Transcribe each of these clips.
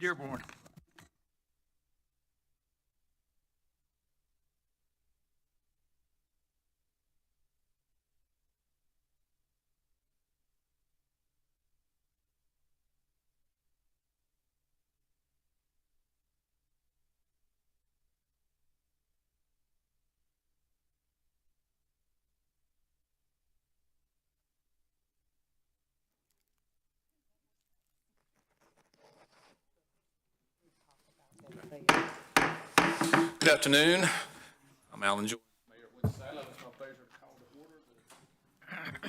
Dearborn. Good afternoon. I'm Alan Joyce, Mayor of Winston-Salem. It's my pleasure to call to order the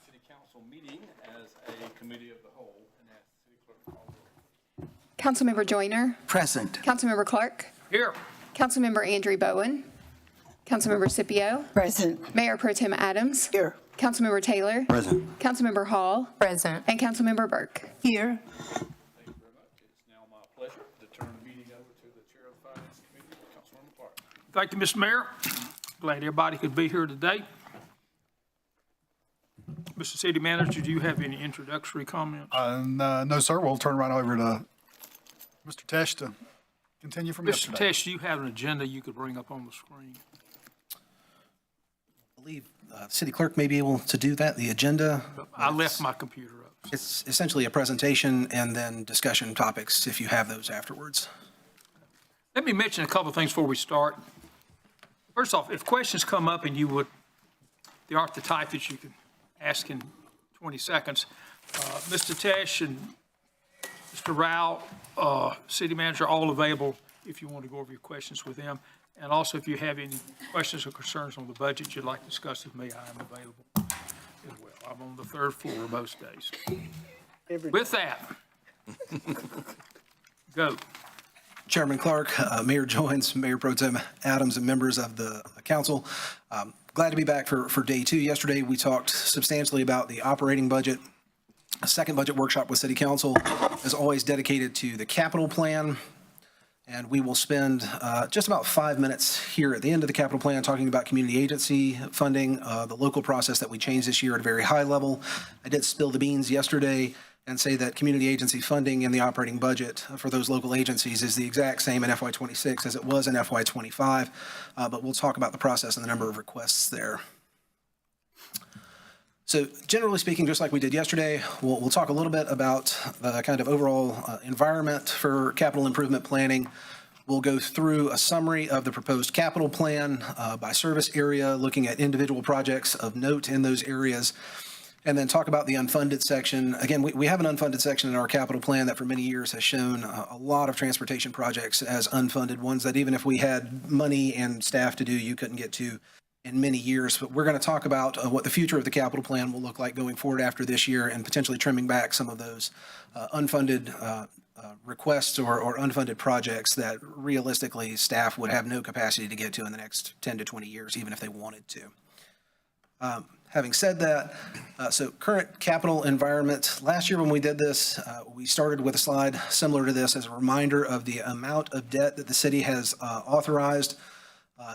City Council meeting as a committee of the whole and ask the City Clerk to call the roll. Councilmember Joyner. Present. Councilmember Clark. Here. Councilmember Andrew Bowen. Councilmember Scipio. Present. Mayor Pro Tem Adams. Here. Councilmember Taylor. Present. Councilmember Hall. Present. And Councilmember Burke. Here. Thank you very much. It's now my pleasure to turn the meeting over to the Chair of the Finance Committee, Councilmember Clark. Thank you, Mr. Mayor. Glad everybody could be here today. Mr. City Manager, do you have any introductory comments? No, sir. We'll turn right over to Mr. Tesh to continue from Mr. yesterday. Tesh, do you have an agenda you could bring up on the screen? I believe the city clerk may be able to do that. The agenda, I left my computer up. it's essentially a presentation and then discussion topics if you have those afterwards. Let me mention a couple of things before we start. First off, if questions come up and they aren't the type that you can ask in 20 seconds, Mr. Tesh and Mr. Rao, City Manager, all available if you want to go over your questions with them. And also, if you have any questions or concerns on the budget you'd like to discuss with me, I am available as well. I'm on the third floor most days. With that, go. Chairman Clark, Mayor Joines, Mayor Pro Tem Adams, and members of the council. Glad to be back for day two. Yesterday, we talked substantially about the operating budget. A second budget workshop with City Council is always dedicated to the capital plan. And we will spend just about 5 minutes here at the end of the capital plan talking about community agency funding, the local process that we changed this year at a very high level. I did spill the beans yesterday and say that community agency funding in the operating budget for those local agencies is the exact same in FY26 as it was in FY25, but we'll talk about the process and the number of requests there. So generally speaking, just like we did yesterday, we'll talk a little bit about the kind of overall environment for capital improvement planning. We'll go through a summary of the proposed capital plan by service area, looking at individual projects of note in those areas, and then talk about the unfunded section. Again, we have an unfunded section in our capital plan that for many years has shown a lot of transportation projects as unfunded, ones that even if we had money and staff to do, you couldn't get to in many years. But we're going to talk about what the future of the capital plan will look like going forward after this year and potentially trimming back some of those unfunded requests or unfunded projects that realistically staff would have no capacity to get to in the next 10 to 20 years, even if they wanted to. Having said that, so current capital environment, last year when we did this, we started with a slide similar to this as a reminder of the amount of debt that the city has authorized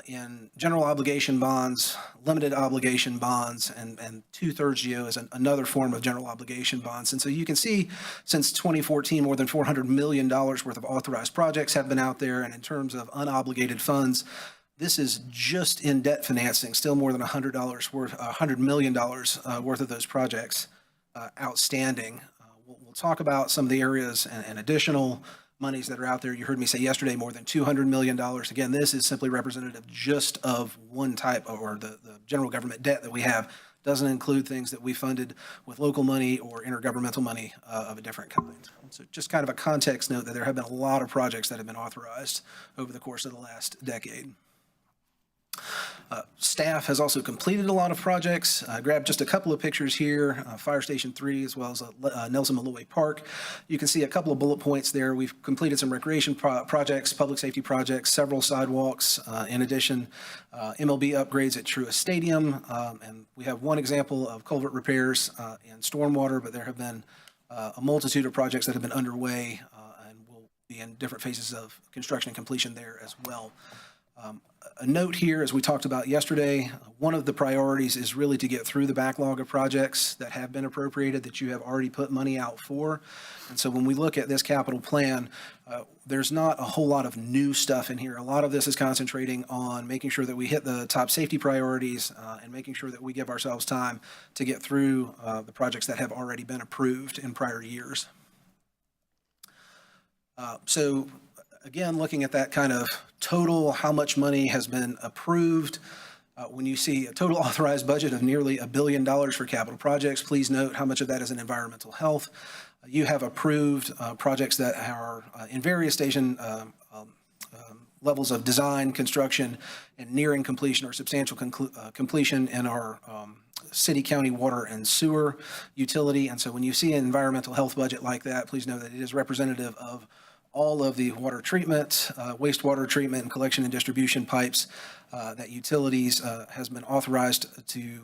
in general obligation bonds, limited obligation bonds, and 2/3 GO is another form of general obligation bonds. And so you can see since 2014, more than $400 million worth of authorized projects have been out there. And in terms of unobligated funds, this is just in debt financing, still more than $100 million worth of those projects outstanding. We'll talk about some of the areas and additional monies that are out there. You heard me say yesterday, more than $200 million. Again, this is simply representative just of one type, or the general government debt that we have. Doesn't include things that we funded with local money or intergovernmental money of a different kind. So just kind of a context note that there have been a lot of projects that have been authorized over the course of the last decade. Staff has also completed a lot of projects. I grabbed just a couple of pictures here, Fire Station 3 as well as Nelson Malloy Park. You can see a couple of bullet points there. We've completed some recreation projects, public safety projects, several sidewalks. In addition, MLB upgrades at Truist Stadium. And we have one example of culvert repairs and stormwater, but there have been a multitude of projects that have been underway and will be in different phases of construction and completion there as well. A note here, as we talked about yesterday, one of the priorities is really to get through the backlog of projects that have been appropriated that you have already put money out for. And so when we look at this capital plan, there's not a whole lot of new stuff in here. A lot of this is concentrating on making sure that we hit the top safety priorities and making sure that we give ourselves time to get through the projects that have already been approved in prior years. So again, looking at that kind of total, how much money has been approved, when you see a total authorized budget of nearly $1 billion for capital projects, please note how much of that is in environmental health. You have approved projects that are in various levels of design, construction, and nearing completion or substantial completion in our city, county, water, and sewer utility. And so when you see an environmental health budget like that, please know that it is representative of all of the water treatment, wastewater treatment, and collection and distribution pipes that utilities has been authorized to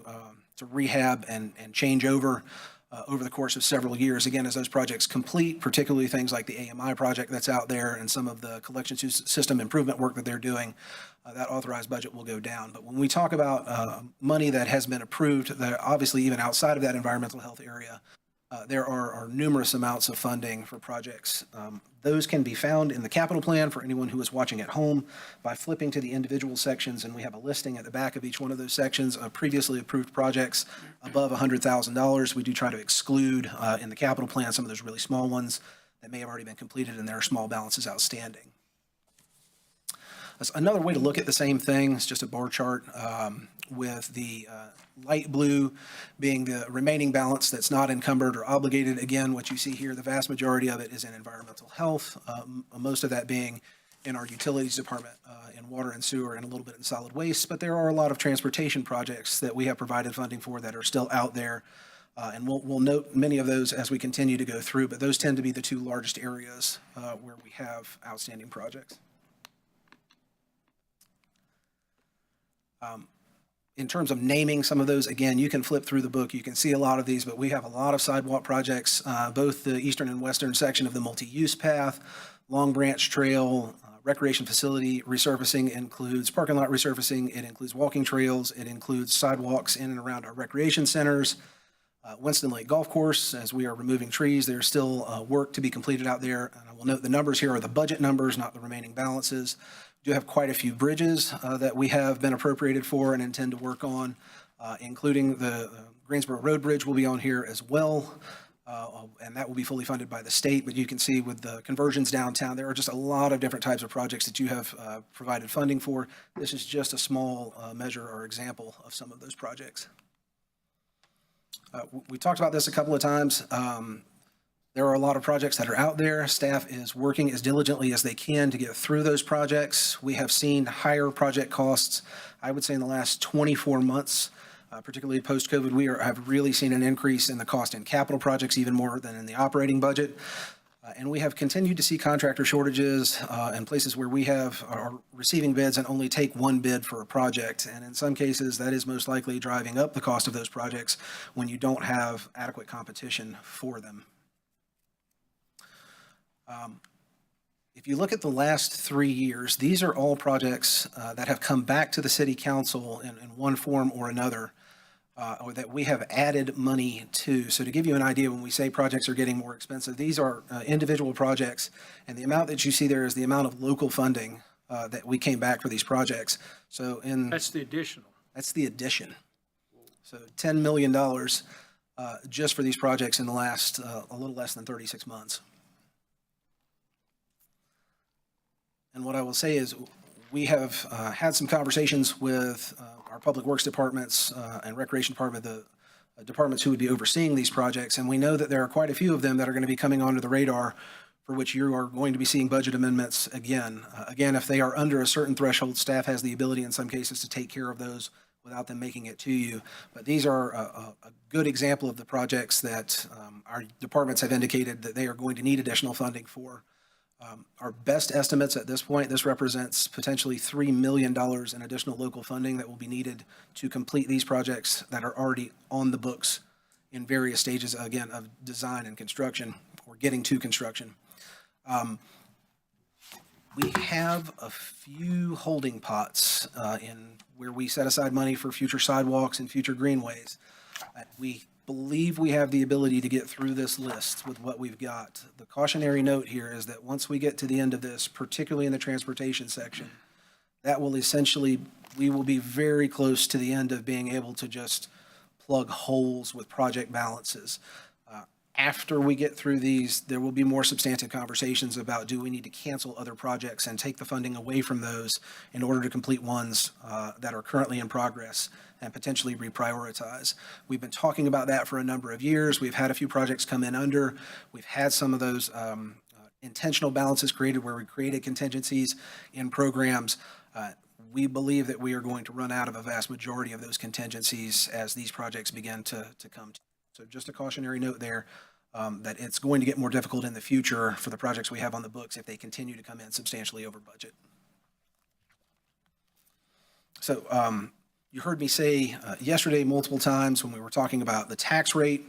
rehab and change over the course of several years. Again, as those projects complete, particularly things like the AMI project that's out there and some of the collection system improvement work that they're doing, that authorized budget will go down. But when we talk about money that has been approved, that obviously even outside of that environmental health area, there are numerous amounts of funding for projects. Those can be found in the capital plan for anyone who is watching at home by flipping to the individual sections, and we have a listing at the back of each one of those sections of previously approved projects above $100,000. We do try to exclude in the capital plan some of those really small ones that may have already been completed and there are small balances outstanding. Another way to look at the same thing is just a bar chart with the light blue being the remaining balance that's not encumbered or obligated. Again, what you see here, the vast majority of it is in environmental health, most of that being in our utilities department, in water and sewer, and a little bit in solid waste. But there are a lot of transportation projects that we have provided funding for that are still out there. And we'll note many of those as we continue to go through, but those tend to be the two largest areas where we have outstanding projects. In terms of naming some of those, again, you can flip through the book. You can see a lot of these, but we have a lot of sidewalk projects, both the eastern and western section of the multi-use path, Long Branch Trail, recreation facility resurfacing includes parking lot resurfacing. It includes walking trails. It includes sidewalks in and around our recreation centers. Winston Lake Golf Course, as we are removing trees, there's still work to be completed out there. And I will note the numbers here are the budget numbers, not the remaining balances. We do have quite a few bridges that we have been appropriated for and intend to work on, including the Greensboro Road Bridge will be on here as well, and that will be fully funded by the state. But you can see with the conversions downtown, there are just a lot of different types of projects that you have provided funding for. This is just a small measure or example of some of those projects. We talked about this a couple of times. There are a lot of projects that are out there. Staff is working as diligently as they can to get through those projects. We have seen higher project costs, I would say, in the last 24 months, particularly post-COVID. We have really seen an increase in the cost in capital projects, even more than in the operating budget. And we have continued to see contractor shortages in places where we are receiving bids and only take one bid for a project. And in some cases, that is most likely driving up the cost of those projects when you don't have adequate competition for them. If you look at the last 3 years, these are all projects that have come back to the city council in one form or another, or that we have added money to. So to give you an idea, when we say projects are getting more expensive, these are individual projects, and the amount that you see there is the amount of local funding that we came back for these projects. So That's the additional. That's the addition. So $10 million just for these projects in the last a little less than 36 months. And what I will say is we have had some conversations with our public works departments and recreation department, the departments who would be overseeing these projects. And we know that there are quite a few of them that are going to be coming onto the radar for which you are going to be seeing budget amendments again. Again, if they are under a certain threshold, staff has the ability in some cases to take care of those without them making it to you. But these are a good example of the projects that our departments have indicated that they are going to need additional funding for. Our best estimates at this point, this represents potentially $3 million in additional local funding that will be needed to complete these projects that are already on the books in various stages, again, of design and construction or getting to construction. We have a few holding pots in where we set aside money for future sidewalks and future greenways. We believe we have the ability to get through this list with what we've got. The cautionary note here is that once we get to the end of this, particularly in the transportation section, that will essentially, we will be very close to the end of being able to just plug holes with project balances. After we get through these, there will be more substantive conversations about, do we need to cancel other projects and take the funding away from those in order to complete ones that are currently in progress and potentially reprioritize. We've been talking about that for a number of years. We've had a few projects come in under. We've had some of those intentional balances created where we created contingencies in programs. We believe that we are going to run out of a vast majority of those contingencies as these projects begin to come to. So just a cautionary note there, that it's going to get more difficult in the future for the projects we have on the books if they continue to come in substantially over budget. So you heard me say yesterday multiple times when we were talking about the tax rate,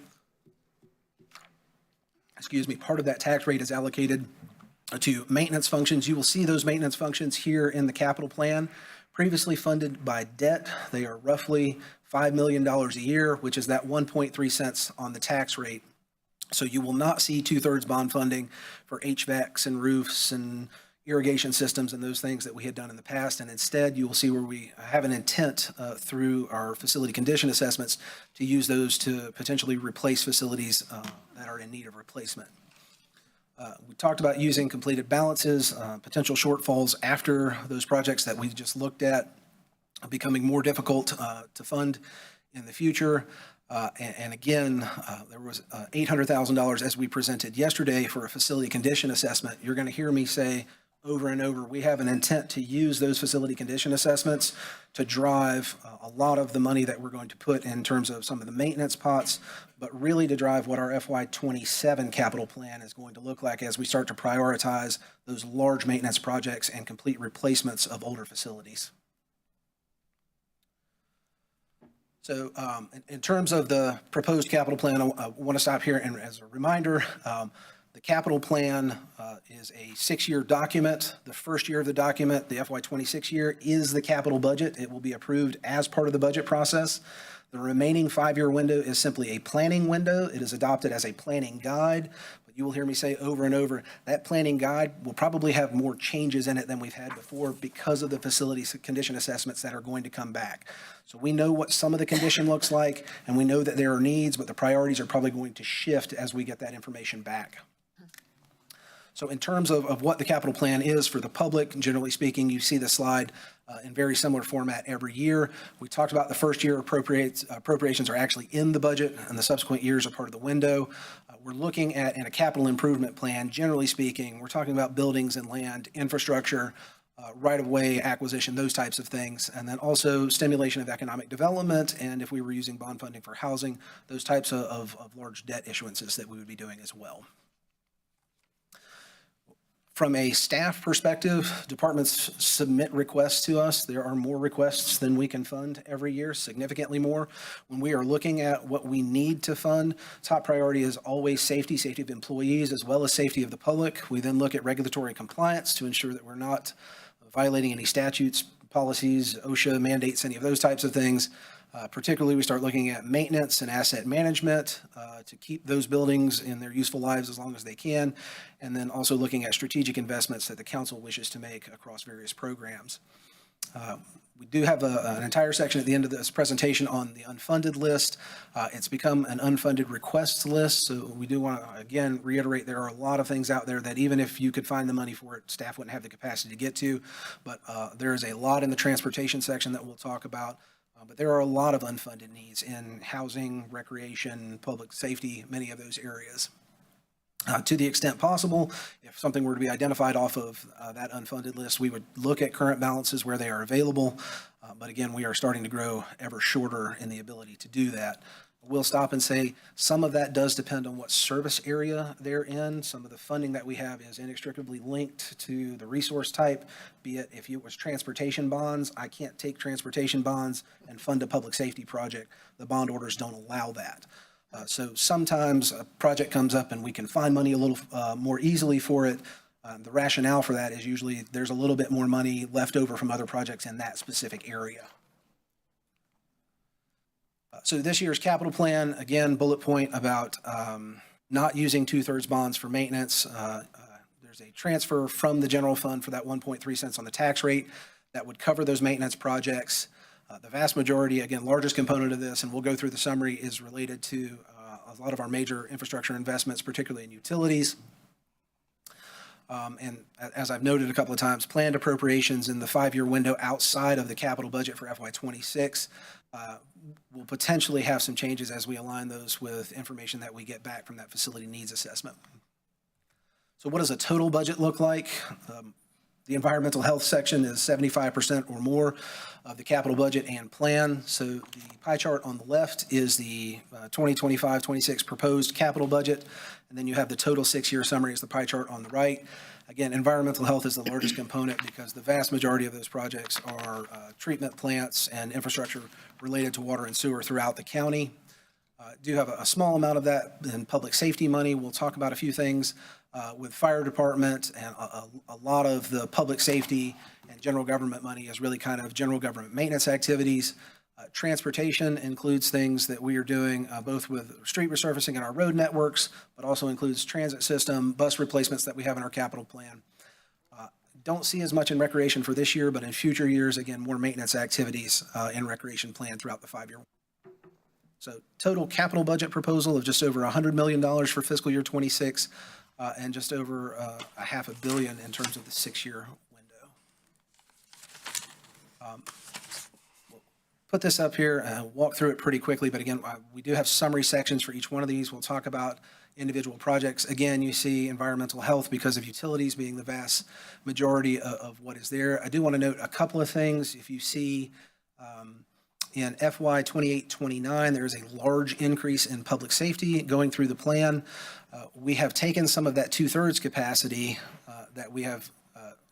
part of that tax rate is allocated to maintenance functions. You will see those maintenance functions here in the capital plan, previously funded by debt. They are roughly $5 million a year, which is that 1.3 cents on the tax rate. So you will not see 2/3 bond funding for HVACs and roofs and irrigation systems and those things that we had done in the past. And instead, you will see where we have an intent through our facility condition assessments to use those to potentially replace facilities that are in need of replacement. We talked about using completed balances, potential shortfalls after those projects that we just looked at becoming more difficult to fund in the future. And again, there was $800,000 as we presented yesterday for a facility condition assessment. You're going to hear me say over and over, we have an intent to use those facility condition assessments to drive a lot of the money that we're going to put in terms of some of the maintenance pots, but really to drive what our FY27 capital plan is going to look like as we start to prioritize those large maintenance projects and complete replacements of older facilities. So in terms of the proposed capital plan, I want to stop here, and as a reminder, the capital plan is a 6-year document. The first year of the document, the FY26 year, is the capital budget. It will be approved as part of the budget process. The remaining 5-year window is simply a planning window. It is adopted as a planning guide. But you will hear me say over and over, that planning guide will probably have more changes in it than we've had before because of the facility condition assessments that are going to come back. So we know what some of the condition looks like, and we know that there are needs, but the priorities are probably going to shift as we get that information back. So in terms of what the capital plan is for the public, generally speaking, you see the slide in very similar format every year. We talked about the first year appropriations are actually in the budget, and the subsequent years are part of the window. We're looking at, in a capital improvement plan, generally speaking, we're talking about buildings and land, infrastructure, right-of-way acquisition, those types of things, and then also stimulation of economic development, and if we were using bond funding for housing, those types of large debt issuances that we would be doing as well. From a staff perspective, departments submit requests to us. There are more requests than we can fund every year, significantly more. When we are looking at what we need to fund, top priority is always safety of employees as well as safety of the public. We then look at regulatory compliance to ensure that we're not violating any statutes, policies, OSHA mandates, any of those types of things. Particularly, we start looking at maintenance and asset management to keep those buildings in their useful lives as long as they can, and then also looking at strategic investments that the council wishes to make across various programs. We do have an entire section at the end of this presentation on the unfunded list. It's become an unfunded requests list, so we do want to, again, reiterate there are a lot of things out there that even if you could find the money for it, staff wouldn't have the capacity to get to, but there is a lot in the transportation section that we'll talk about. But there are a lot of unfunded needs in housing, recreation, public safety, many of those areas. To the extent possible, if something were to be identified off of that unfunded list, we would look at current balances where they are available. But again, we are starting to grow ever shorter in the ability to do that. We'll stop and say some of that does depend on what service area they're in. Some of the funding that we have is inextricably linked to the resource type, be it if it was transportation bonds. I can't take transportation bonds and fund a public safety project. The bond orders don't allow that. So sometimes a project comes up and we can find money a little more easily for it. The rationale for that is usually there's a little bit more money left over from other projects in that specific area. So this year's capital plan, again, bullet point about not using 2/3 bonds for maintenance. There's a transfer from the general fund for that 1.3 cents on the tax rate that would cover those maintenance projects. The vast majority, again, largest component of this, and we'll go through the summary, is related to a lot of our major infrastructure investments, particularly in utilities. And as I've noted a couple of times, planned appropriations in the 5-year window outside of the capital budget for FY26 will potentially have some changes as we align those with information that we get back from that facility needs assessment. So what does a total budget look like? The environmental health section is 75% or more of the capital budget and plan. So the pie chart on the left is the 2025-26 proposed capital budget. And then you have the total 6-year summary as the pie chart on the right. Again, environmental health is the largest component because the vast majority of those projects are treatment plants and infrastructure related to water and sewer throughout the county. Do have a small amount of that in public safety money. We'll talk about a few things with fire department, and a lot of the public safety and general government money is really kind of general government maintenance activities. Transportation includes things that we are doing both with street resurfacing in our road networks, but also includes transit system, bus replacements that we have in our capital plan. Don't see as much in recreation for this year, but in future years, again, more maintenance activities in recreation plan throughout the 5-year. So total capital budget proposal of just over $100 million for fiscal year 26, and just over $500 million in terms of the 6-year window. We'll put this up here and walk through it pretty quickly, but again, we do have summary sections for each one of these. We'll talk about individual projects. Again, you see environmental health because of utilities being the vast majority of what is there. I do want to note a couple of things. If you see in FY 28-29, there is a large increase in public safety going through the plan. We have taken some of that 2/3 capacity that we have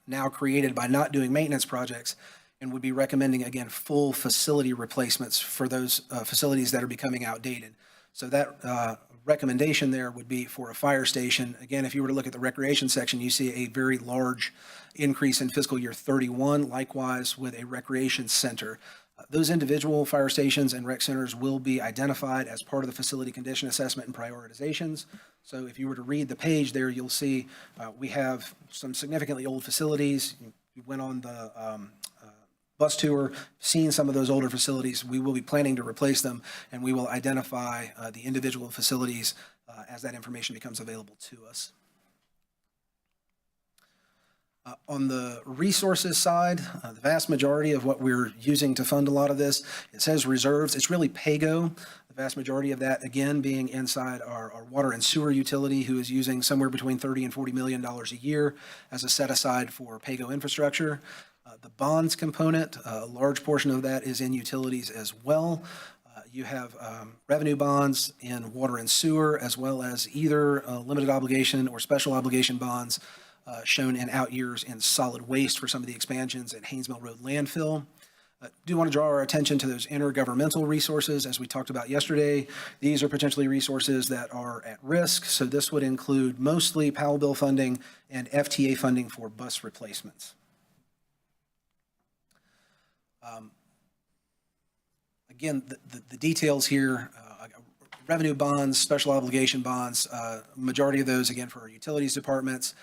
now created by not doing maintenance projects, and would be recommending, again, full facility replacements for those facilities that are becoming outdated. So that recommendation there would be for a fire station. Again, if you were to look at the recreation section, you see a very large increase in fiscal year 31, likewise with a recreation center. Those individual fire stations and rec centers will be identified as part of the facility condition assessment and prioritizations. So if you were to read the page there, you'll see we have some significantly old facilities. You went on the bus tour, seen some of those older facilities. We will be planning to replace them, and we will identify the individual facilities as that information becomes available to us. On the resources side, the vast majority of what we're using to fund a lot of this, it says reserves. It's really PAYGO. The vast majority of that, again, being inside our water and sewer utility, who is using somewhere between $30 and $40 million a year as a set aside for PAYGO infrastructure. The bonds component, a large portion of that is in utilities as well. You have revenue bonds in water and sewer, as well as either limited obligation or special obligation bonds shown in out years in solid waste for some of the expansions at Haynes Mill Road landfill. Do want to draw our attention to those intergovernmental resources, as we talked about yesterday. These are potentially resources that are at risk, so this would include mostly Powell bill funding and FTA funding for bus replacements. Again, the details here, revenue bonds, special obligation bonds, majority of those, again, for our utilities departments.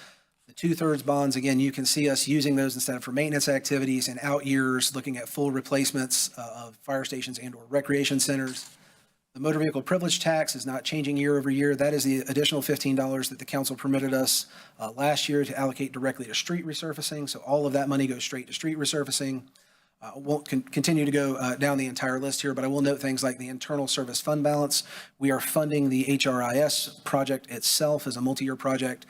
The 2/3 bonds, again, you can see us using those instead of for maintenance activities and out years, looking at full replacements of fire stations and or recreation centers. The motor vehicle privilege tax is not changing year over year. That is the additional $15 that the council permitted us last year to allocate directly to street resurfacing. So all of that money goes straight to street resurfacing. Won't continue to go down the entire list here, but I will note things like the internal service fund balance. We are funding the HRIS project itself as a multi-year project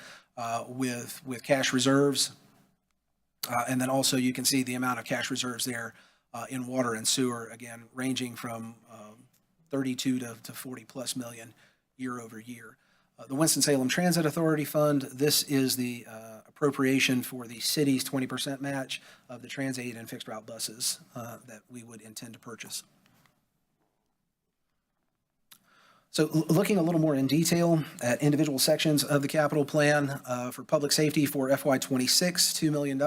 with cash reserves. And then also you can see the amount of cash reserves there in water and sewer, again, ranging from 32 to 40 plus million year over year. The Winston-Salem Transit Authority Fund, this is the appropriation for the city's 20% match of the Transaid and fixed route buses that we would intend to purchase. So looking a little more in detail at individual sections of the capital plan for public safety for FY26, $2 million.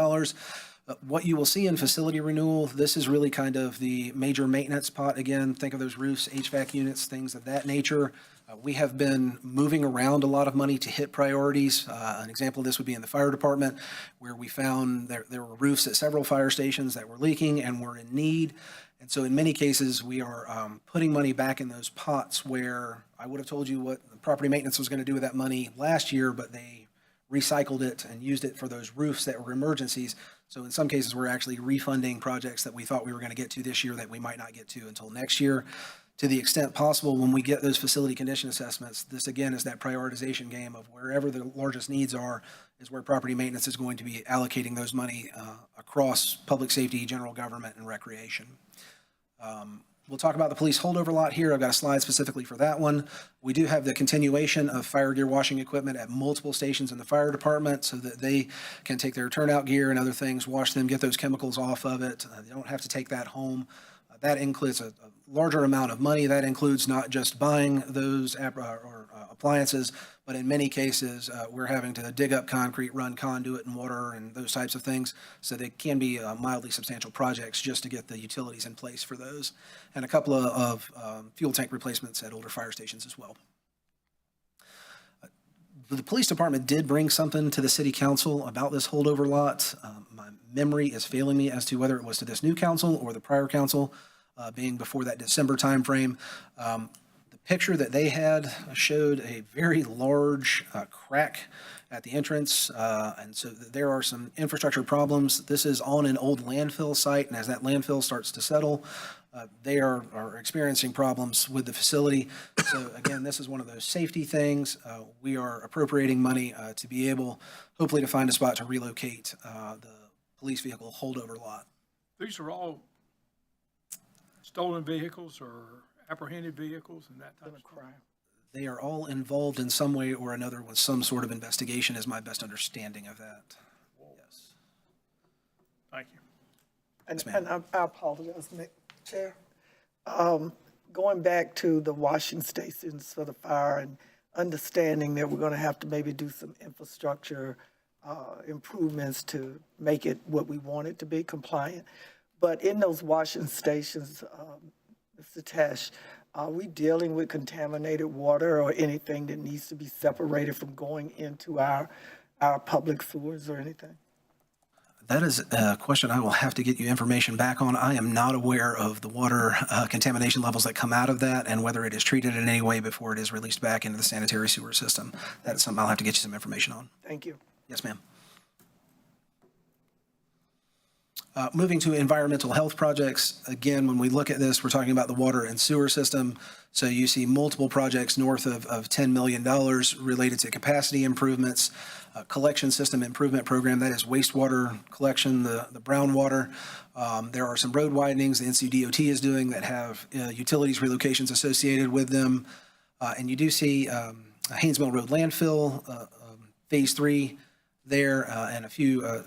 What you will see in facility renewal, this is really kind of the major maintenance pot. Again, think of those roofs, HVAC units, things of that nature. We have been moving around a lot of money to hit priorities. An example of this would be in the fire department, where we found there were roofs at several fire stations that were leaking and were in need. And so in many cases, we are putting money back in those pots where I would have told you what the property maintenance was going to do with that money last year, but they recycled it and used it for those roofs that were emergencies. So in some cases, we're actually refunding projects that we thought we were going to get to this year that we might not get to until next year. To the extent possible, when we get those facility condition assessments, this again is that prioritization game of wherever the largest needs are is where property maintenance is going to be allocating those money across public safety, general government, and recreation. We'll talk about the police holdover lot here. I've got a slide specifically for that one. We do have the continuation of fire gear washing equipment at multiple stations in the fire department so that they can take their turnout gear and other things, wash them, get those chemicals off of it. They don't have to take that home. That includes a larger amount of money. That includes not just buying those appliances, but in many cases, we're having to dig up concrete, run conduit and water and those types of things. So they can be mildly substantial projects just to get the utilities in place for those. And a couple of fuel tank replacements at older fire stations as well. The police department did bring something to the city council about this holdover lot. My memory is failing me as to whether it was to this new council or the prior council, being before that December timeframe. The picture that they had showed a very large crack at the entrance, and so there are some infrastructure problems. This is on an old landfill site, and as that landfill starts to settle, they are experiencing problems with the facility. So again, this is one of those safety things. We are appropriating money to be able, hopefully, to find a spot to relocate the police vehicle holdover lot. These are all stolen vehicles or apprehended vehicles and that type of crime? They are all involved in some way or another with some sort of investigation, is my best understanding of that. Yes. Thank you. And I apologize, Chair. Going back to the washing stations for the fire and understanding that we're going to have to maybe do some infrastructure improvements to make it what we want it to be, compliant. But in those washing stations, Mr. Tesh, are we dealing with contaminated water or anything that needs to be separated from going into our public sewers or anything? That is a question I will have to get you information back on. I am not aware of the water contamination levels that come out of that and whether it is treated in any way before it is released back into the sanitary sewer system. That's something I'll have to get you some information on. Thank you. Yes, ma'am. Moving to environmental health projects, again, when we look at this, we're talking about the water and sewer system. So you see multiple projects north of $10 million related to capacity improvements, collection system improvement program, that is wastewater collection, the brown water. There are some road widenings the NCDOT is doing that have utilities relocations associated with them. And you do see Haynes Mill Road landfill, phase 3 there, and a few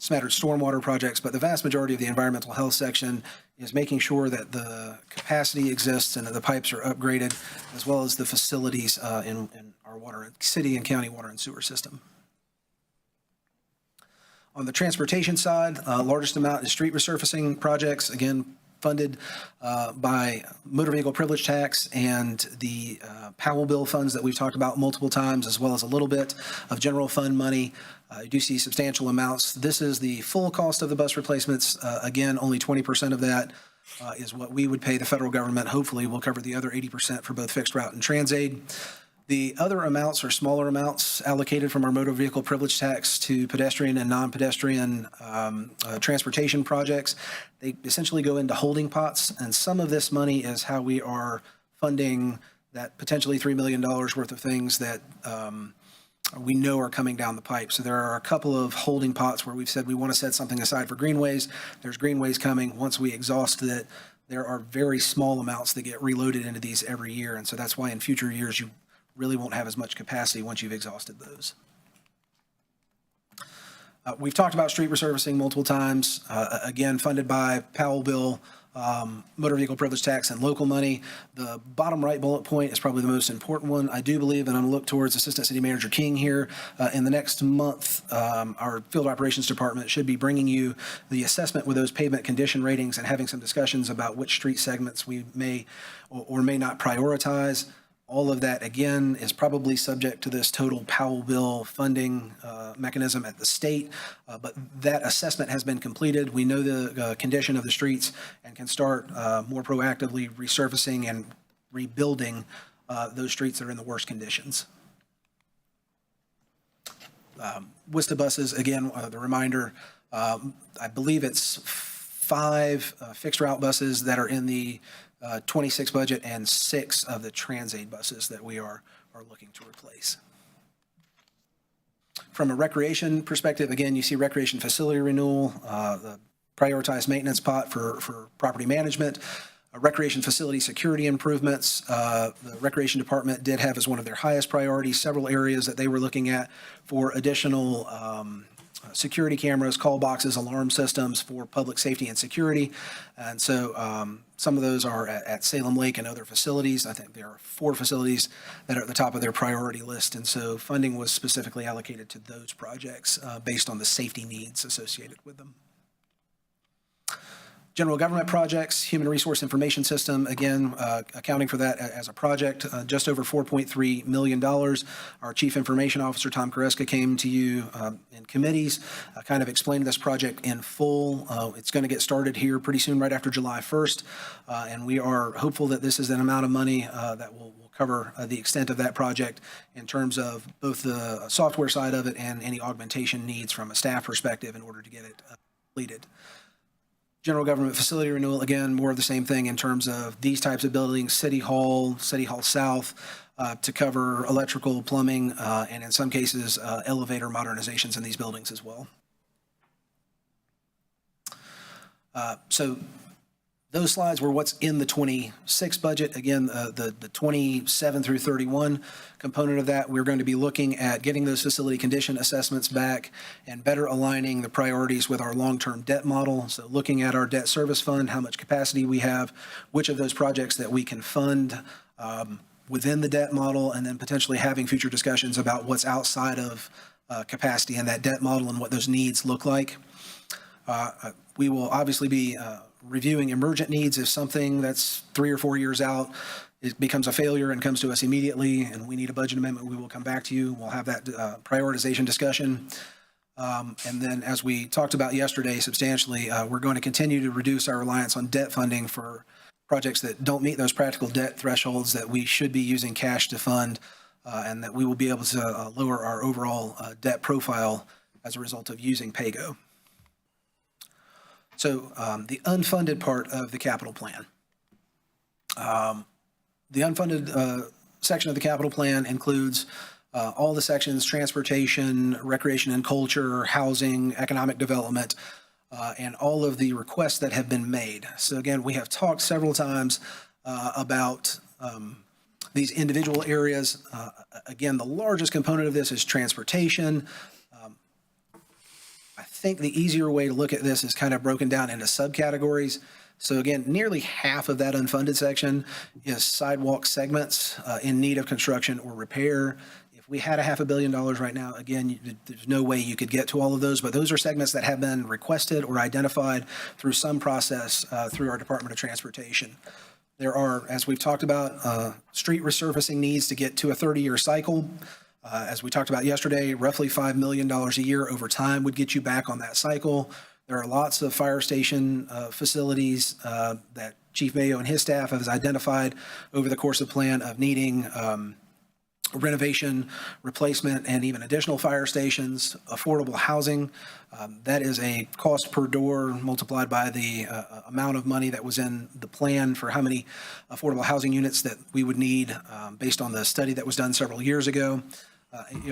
smattered stormwater projects, but the vast majority of the environmental health section is making sure that the capacity exists and that the pipes are upgraded, as well as the facilities in our water, city and county water and sewer system. On the transportation side, largest amount is street resurfacing projects, again, funded by motor vehicle privilege tax and the Powell bill funds that we've talked about multiple times, as well as a little bit of general fund money. You do see substantial amounts. This is the full cost of the bus replacements. Again, only 20% of that is what we would pay the federal government. Hopefully, we'll cover the other 80% for both fixed route and TransAid. The other amounts are smaller amounts allocated from our motor vehicle privilege tax to pedestrian and non-pedestrian transportation projects. They essentially go into holding pots, and some of this money is how we are funding that potentially $3 million worth of things that we know are coming down the pipe. So there are a couple of holding pots where we've said we want to set something aside for greenways. There's greenways coming. Once we exhaust it, there are very small amounts that get reloaded into these every year, and so that's why in future years you really won't have as much capacity once you've exhausted those. We've talked about street resurfacing multiple times, again, funded by Powell bill motor vehicle privilege tax and local money. The bottom right bullet point is probably the most important one. I do believe, and I'm going to look towards Assistant City Manager King here, in the next month, our Field Operations Department should be bringing you the assessment with those pavement condition ratings and having some discussions about which street segments we may or may not prioritize. All of that, again, is probably subject to this total Powell bill funding mechanism at the state, but that assessment has been completed. We know the condition of the streets and can start more proactively resurfacing and rebuilding those streets that are in the worst conditions. WISTA buses, again, the reminder, I believe it's 5 fixed route buses that are in the 26 budget and 6 of the Transaid buses that we are looking to replace. From a recreation perspective, again, you see recreation facility renewal, the prioritized maintenance pot for property management, recreation facility security improvements. The Recreation Department did have as one of their highest priorities several areas that they were looking at for additional security cameras, call boxes, alarm systems for public safety and security. And so some of those are at Salem Lake and other facilities. I think there are 4 facilities that are at the top of their priority list. And so funding was specifically allocated to those projects based on the safety needs associated with them. General government projects, human resource information system, again, accounting for that as a project, just over $4.3 million. Our Chief Information Officer, Tom Koreska, came to you in committees, kind of explained this project in full. It's going to get started here pretty soon, right after July 1st, and we are hopeful that this is an amount of money that will cover the extent of that project in terms of both the software side of it and any augmentation needs from a staff perspective in order to get it completed. General government facility renewal, again, more of the same thing in terms of these types of buildings, City Hall South, to cover electrical, plumbing, and in some cases, elevator modernizations in these buildings as well. So those slides were what's in the 26 budget. Again, the 27 through 31 component of that, we're going to be looking at getting those facility condition assessments back and better aligning the priorities with our long-term debt model. So looking at our debt service fund, how much capacity we have, which of those projects that we can fund within the debt model, and then potentially having future discussions about what's outside of capacity in that debt model and what those needs look like. We will obviously be reviewing emergent needs. If something that's 3 or 4 years out, it becomes a failure and comes to us immediately and we need a budget amendment, we will come back to you. We'll have that prioritization discussion. And then as we talked about yesterday substantially, we're going to continue to reduce our reliance on debt funding for projects that don't meet those practical debt thresholds that we should be using cash to fund, and that we will be able to lower our overall debt profile as a result of using PAYGO. So the unfunded part of the capital plan. The unfunded section of the capital plan includes all the sections: transportation, recreation and culture, housing, economic development, and all of the requests that have been made. So again, we have talked several times about these individual areas. Again, the largest component of this is transportation. I think the easier way to look at this is kind of broken down into subcategories. So again, nearly half of that unfunded section is sidewalk segments in need of construction or repair. If we had $500 million right now, again, there's no way you could get to all of those, but those are segments that have been requested or identified through some process through our Department of Transportation. There are, as we've talked about, street resurfacing needs to get to a 30-year cycle. As we talked about yesterday, roughly $5 million a year over time would get you back on that cycle. There are lots of fire station facilities that Chief Mayo and his staff have identified over the course of the plan of needing renovation, replacement, and even additional fire stations. Affordable housing, that is a cost per door multiplied by the amount of money that was in the plan for how many affordable housing units that we would need based on the study that was done several years ago.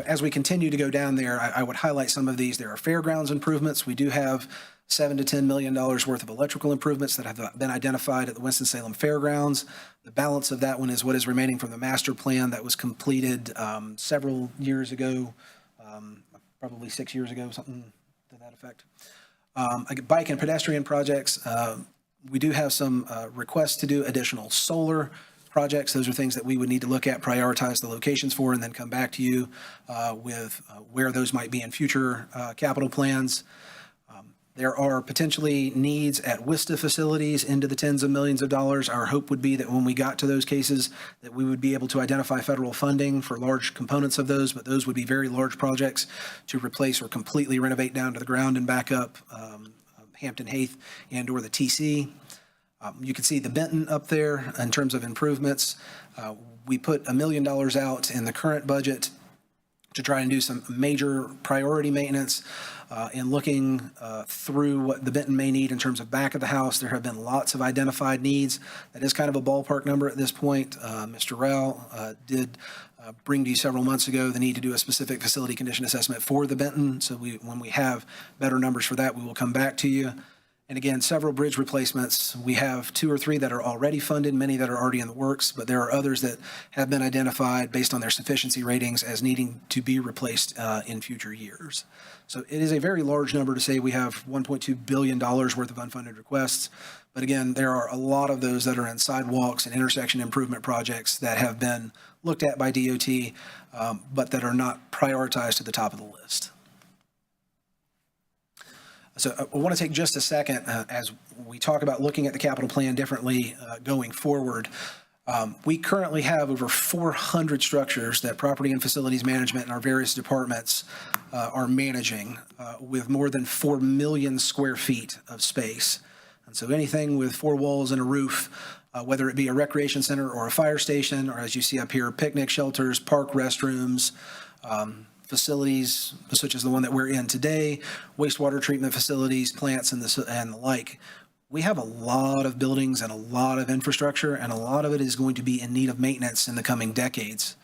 As we continue to go down there, I would highlight some of these. There are fairgrounds improvements. We do have $7 to $10 million worth of electrical improvements that have been identified at the Winston-Salem Fairgrounds. The balance of that one is what is remaining from the master plan that was completed several years ago, probably 6 years ago, something to that effect. Bike and pedestrian projects, We do have some requests to do additional solar projects. Those are things that we would need to look at, prioritize the locations for, and then come back to you with where those might be in future capital plans. There are potentially needs at WISTA facilities into the tens of millions of dollars. Our hope would be that when we got to those cases, that we would be able to identify federal funding for large components of those, but those would be very large projects to replace or completely renovate down to the ground and back up Hampton Heath and or the TC. You can see the Benton up there in terms of improvements. We put $1 million out in the current budget to try and do some major priority maintenance. And looking through what the Benton may need in terms of back of the house, there have been lots of identified needs. That is kind of a ballpark number at this point. Mr. Rao did bring to you several months ago the need to do a specific facility condition assessment for the Benton. So when we have better numbers for that, we will come back to you. And again, several bridge replacements. We have 2 or 3 that are already funded, many that are already in the works, but there are others that have been identified based on their sufficiency ratings as needing to be replaced in future years. So it is a very large number to say we have $1.2 billion worth of unfunded requests. But again, there are a lot of those that are in sidewalks and intersection improvement projects that have been looked at by DOT, but that are not prioritized to the top of the list. So I want to take just a second as we talk about looking at the capital plan differently going forward. We currently have over 400 structures that property and facilities management and our various departments are managing with more than 4 million square feet of space. And so anything with 4 walls and a roof, whether it be a recreation center or a fire station, or as you see up here, picnic shelters, park restrooms, facilities such as the one that we're in today, wastewater treatment facilities, plants, and the like. We have a lot of buildings and a lot of infrastructure, and a lot of it is going to be in need of maintenance in the coming decades.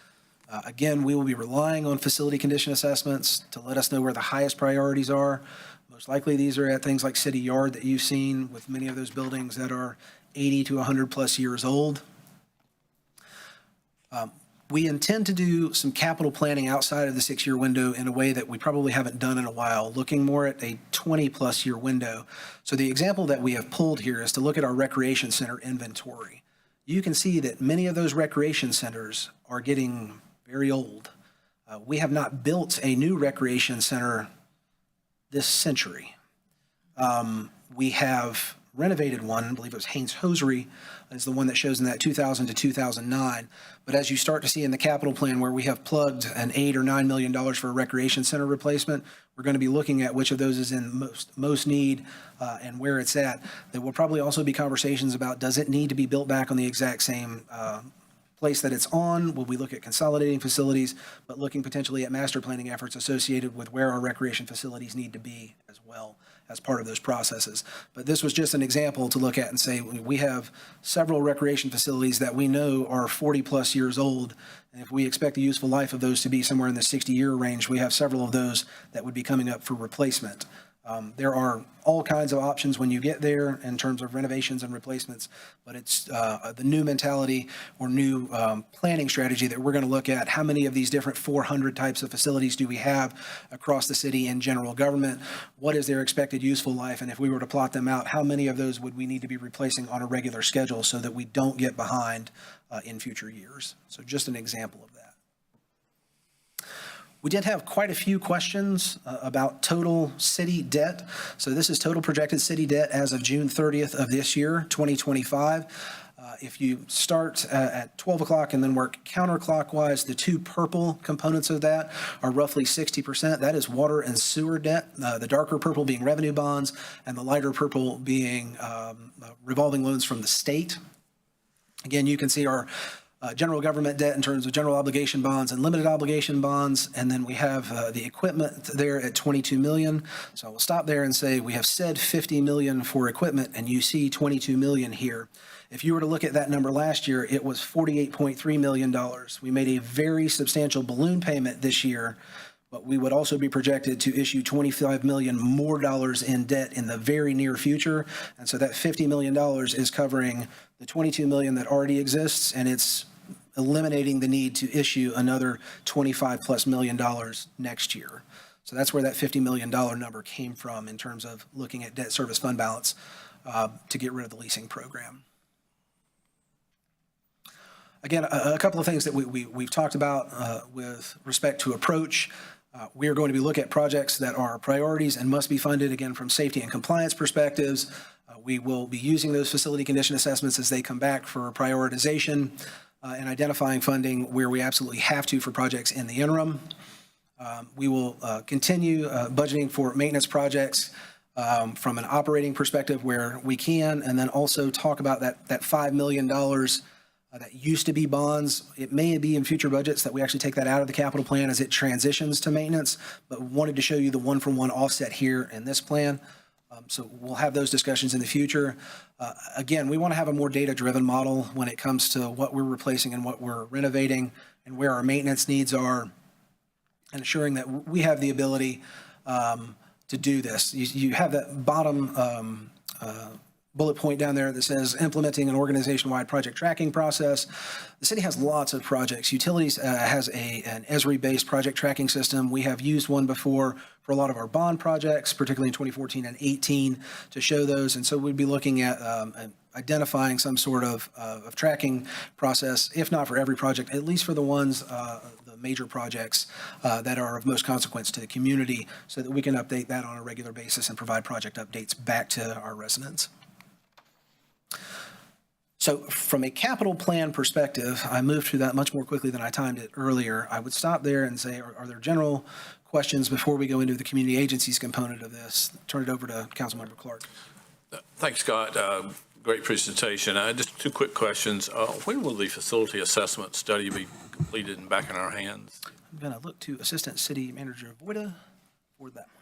Again, we will be relying on facility condition assessments to let us know where the highest priorities are. Most likely these are at things like City Yard that you've seen, with many of those buildings that are 80 to 100 plus years old. We intend to do some capital planning outside of the 6-year window in a way that we probably haven't done in a while, looking more at a 20-plus year window. So the example that we have pulled here is to look at our recreation center inventory. You can see that many of those recreation centers are getting very old. We have not built a new recreation center this century. We have renovated one, I believe it was Haynes Hosiery, is the one that shows in that 2000 to 2009. But as you start to see in the capital plan where we have plugged an $8 or $9 million for a recreation center replacement, we're going to be looking at which of those is in most need and where it's at. There will probably also be conversations about, does it need to be built back on the exact same place that it's on? Will we look at consolidating facilities, but looking potentially at master planning efforts associated with where our recreation facilities need to be as well as part of those processes. But this was just an example to look at and say, we have several recreation facilities that we know are 40 plus years old. And if we expect the useful life of those to be somewhere in the 60-year range, we have several of those that would be coming up for replacement. There are all kinds of options when you get there in terms of renovations and replacements, but it's the new mentality or new planning strategy that we're going to look at. How many of these different 400 types of facilities do we have across the city in general government? What is their expected useful life? And if we were to plot them out, how many of those would we need to be replacing on a regular schedule so that we don't get behind in future years? So just an example of that. We did have quite a few questions about total city debt. So this is total projected city debt as of June 30th of this year, 2025. If you start at 12 o'clock and then work counterclockwise, the 2 purple components of that are roughly 60%. That is water and sewer debt, the darker purple being revenue bonds, and the lighter purple being revolving loans from the state. Again, you can see our general government debt in terms of general obligation bonds and limited obligation bonds. And then we have the equipment there at 22 million. So we'll stop there and say we have said 50 million for equipment, and you see 22 million here. If you were to look at that number last year, it was $48.3 million. We made a very substantial balloon payment this year, but we would also be projected to issue $25 million more in debt in the very near future. And so that $50 million is covering the $22 million that already exists, and it's eliminating the need to issue another $25+ million next year. So that's where that $50 million number came from in terms of looking at debt service fund balance. to get rid of the leasing program. Again, a couple of things that we've talked about with respect to approach. We are going to be looking at projects that are priorities and must be funded, again, from safety and compliance perspectives. We will be using those facility condition assessments as they come back for prioritization and identifying funding where we absolutely have to for projects in the interim. We will continue budgeting for maintenance projects from an operating perspective where we can, and then also talk about that $5 million that used to be bonds. It may be in future budgets that we actually take that out of the capital plan as it transitions to maintenance, but wanted to show you the one-for-one offset here in this plan. So we'll have those discussions in the future. Again, we want to have a more data-driven model when it comes to what we're replacing and what we're renovating and where our maintenance needs are, and ensuring that we have the ability to do this. You have that bottom bullet point down there that says implementing an organization-wide project tracking process. The city has lots of projects. Utilities has an Esri-based project tracking system. We have used one before for a lot of our bond projects, particularly in 2014 and 18, to show those. And so we'd be looking at identifying some sort of tracking process, if not for every project, at least for the ones, the major projects that are of most consequence to the community, so that we can update that on a regular basis and provide project updates back to our residents. So from a capital plan perspective, I moved through that much more quickly than I timed it earlier. I would stop there and say, are there general questions before we go into the community agencies component of this? Turn it over to Councilmember Clark. Thanks, Scott. Great presentation. Just two quick questions. When will the facility assessment study be completed and back in our hands? I'm going to look to Assistant City Manager Voida for that one.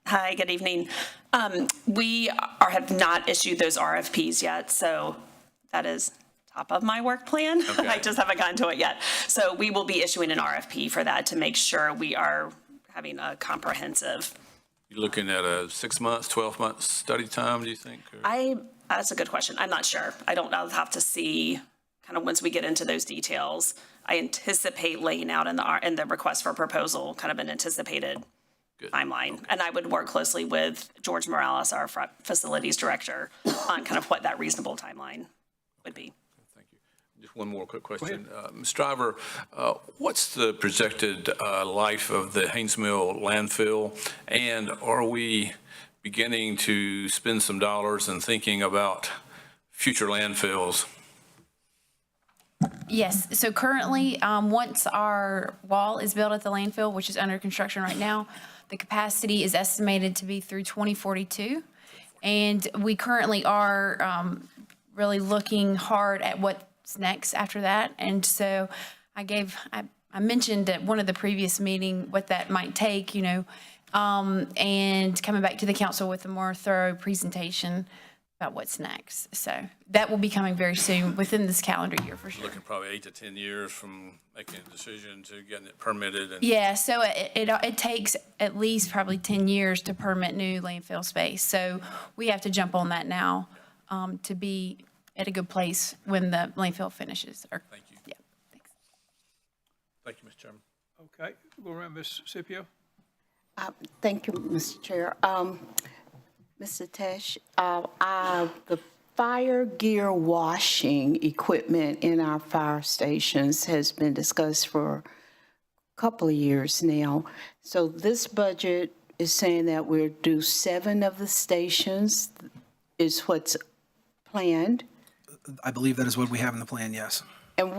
Hi, good evening. We have not issued those RFPs yet, so that is top of my work plan. Okay. I just haven't gotten to it yet. So we will be issuing an RFP for that to make sure we are having a comprehensive. You looking at a 6 months, 12 months study time, do you think? Or? That's a good question. I'm not sure. I'll have to see kind of once we get into those details. I anticipate laying out in the request for proposal kind of an anticipated timeline. Okay. And I would work closely with George Morales, our facilities director, on kind of what that reasonable timeline would be. Thank you. Just one more quick question. Ms. Driver, what's the projected life of the Haynes Mill landfill? And are we beginning to spend some dollars and thinking about future landfills? Yes, so currently, once our wall is built at the landfill, which is under construction right now, the capacity is estimated to be through 2042. And we currently are really looking hard at what's next after that. And so I mentioned at one of the previous meetings what that might take, and coming back to the council with a more thorough presentation about what's next. So that will be coming very soon, within this calendar year for sure. Looking probably 8 to 10 years from making a decision to getting it permitted. And yeah, so it takes at least probably 10 years to permit new landfill space. So we have to jump on that now to be at a good place when the landfill finishes. Thank you. Yeah, thanks. Thank you, Mr. Chairman. Okay, go around, Ms. Scipio. Thank you, Mr. Chair. Mr. Tesh, the fire gear washing equipment in our fire stations has been discussed for a couple of years now. So this budget is saying that we'll do 7 of the stations is what's planned. I believe that is what we have in the plan, yes. And